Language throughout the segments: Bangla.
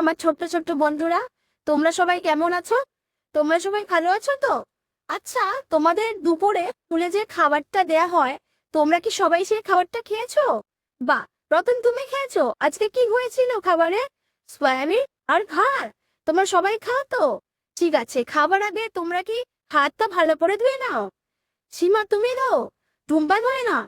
আমার ছোট্ট ছোট্ট বন্ধুরা, তোমরা সবাই কেমন আছো? তোমরা সবাই ভালো আছো তো? আচ্ছা, তোমাদের দুপুরে স্কুলে যে খাবারটা দেয়া হয়, তোমরা কি সবাই সেই খাবারটা খেয়েছো? বা রতন, তুমি খেয়েছো? আজকে কি হয়েছিল খাবারে? সয়াবিন আর ভাত। তোমরা সবাই খাও তো? ঠিক আছে, খাবার আগে তোমরা কি হাতটা ভালো করে ধুয়ে নাও? সীমা, তুমি দাও। টুম্পা ধোয় না।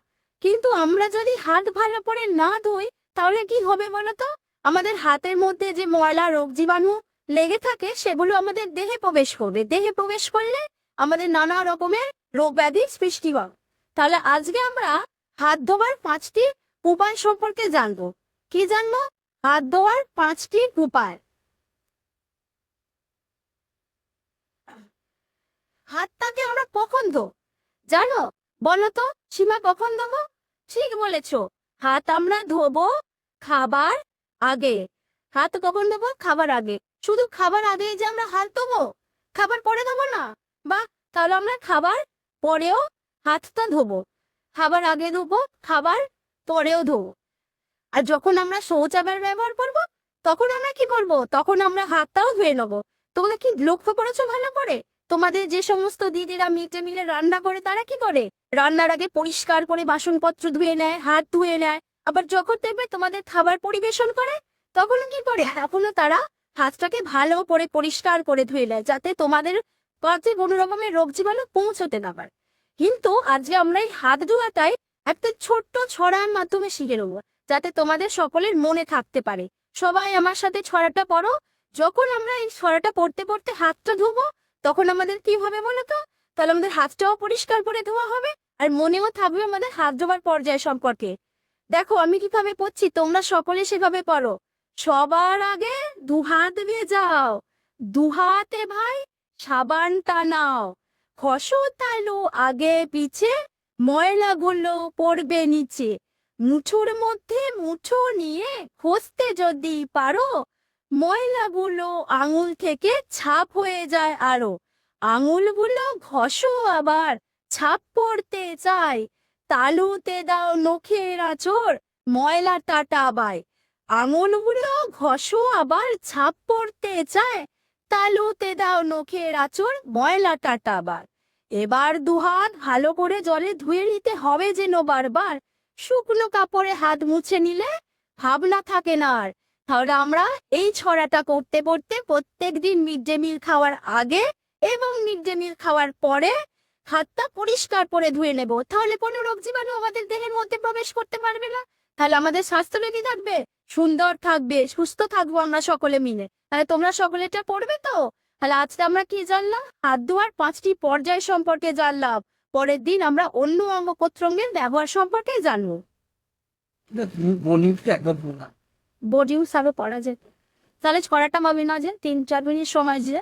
কিন্তু আমরা যদি হাত ভালো করে না ধুই, তাহলে কি হবে বলো তো? আমাদের হাতের মধ্যে যে ময়লা রোগ জীবাণু লেগে থাকে, সেগুলো আমাদের দেহে প্রবেশ করবে। দেহে প্রবেশ করলে আমাদের নানা রকমের রোগ ব্যাধি সৃষ্টি হয়। তাহলে আজকে আমরা হাত ধোয়ার 5টি উপায় সম্পর্কে জানবো। কি জানবো? হাত ধোয়ার 5টি উপায়। হাতটাকে আমরা কখন ধো জানো? বলো তো সীমা, কখন ধোবো? ঠিক বলেছো, হাত আমরা ধোবো খাবার আগে। হাত কখন ধোবো? খাবার আগে। শুধু খাবার আগে যে আমরা হাত ধোবো, খাবার পরে ধোবো না? বা তাহলে আমরা খাবার পরেও হাতটা ধোবো। খাবার আগে ধোবো, খাবার পরেও ধোবো। আর যখন আমরা শৌচাগার ব্যবহার করব, তখন আমরা কি করবো? তখন আমরা হাতটাও ধুয়ে নেবো। তোমরা কি লক্ষ্য করেছো ভালো করে? তোমাদের যে সমস্ত দিদিরা মিড ডে মিলে রান্না করে, তারা কি করে? রান্নার আগে পরিষ্কার করে বাসনপত্র ধুয়ে নেয়, হাত ধুয়ে নেয়। আবার যখন দেখবে তোমাদের খাবার পরিবেশন করে, তখন কি করে? তখনও তারা হাতটাকে ভালো করে পরিষ্কার করে ধুয়ে নেয়, যাতে তোমাদের কাছে কোনো রকমের রোগ জীবাণু পৌঁছতে না পারে। কিন্তু আজকে আমরা এই হাত ধোয়াটাই একটা ছোট্ট ছড়ার মাধ্যমে শিখে নেবো, যাতে তোমাদের সকলের মনে থাকতে পারে। সবাই আমার সাথে ছড়াটা পড়ো। যখন আমরা এই ছড়াটা পড়তে পড়তে হাতটা ধোবো, তখন আমাদের কি হবে বলো তো? তাহলে আমাদের হাতটাও পরিষ্কার করে ধোয়া হবে, আর মনেও থাকবে আমাদের হাত ধোবার পর্যায় সম্পর্কে। দেখো আমি কিভাবে পড়ছি, তোমরা সকলে সেভাবে পড়ো। সবার আগে দুহাত ভেজাও, দুহাতে ভাই সাবান টানাও, ঘষো তালু আগে পিছে, ময়লাগুলো পড়বে নিচে, মুঠোর মধ্যে মুঠো নিয়ে ঘষতে যদি পারো, ময়লাগুলো আঙুল থেকে ছাপ হয়ে যায় আরো, আঙুলগুলো ঘষো আবার ছাপ পড়তে চায়, তালুতে দাও নখের আঁচড়, ময়লা টাটাবায়। আঙুলগুলো ঘষো আবার ছাপ পড়তে চায়, তালুতে দাও নখের আঁচড়, ময়লা টাটাবার। এবার দুহাত ভালো করে জলে ধুয়ে নিতে হবে যেন বারবার। শুকনো কাপড়ে হাত মুছে নিলে ভাবনা থাকে না আর। তাহলে আমরা এই ছড়াটা করতে করতে প্রত্যেক দিন মিড ডে মিল খাওয়ার আগে এবং মিড ডে মিল খাওয়ার পরে হাতটা পরিষ্কার করে ধুয়ে নেব। তাহলে কোনো রোগ জীবাণু আমাদের দেহের মধ্যে প্রবেশ করতে পারবে না। তাহলে আমাদের স্বাস্থ্য কি থাকবে? সুন্দর থাকবে, সুস্থ থাকবো আমরা সকলে মিলে। তাহলে তোমরা সকলে এটা পড়বে তো? তাহলে আজকে আমরা কি জানলাম? হাত ধোয়ার 5টি পর্যায় সম্পর্কে জানলাম। পরের দিন আমরা অন্য অঙ্গ প্রত্যঙ্গের ব্যবহার সম্পর্কে জানবো। বডিও সাবে পড়া যেত। তাহলে ছড়াটা মাবি না যে 3-4 মিনিট সময় যে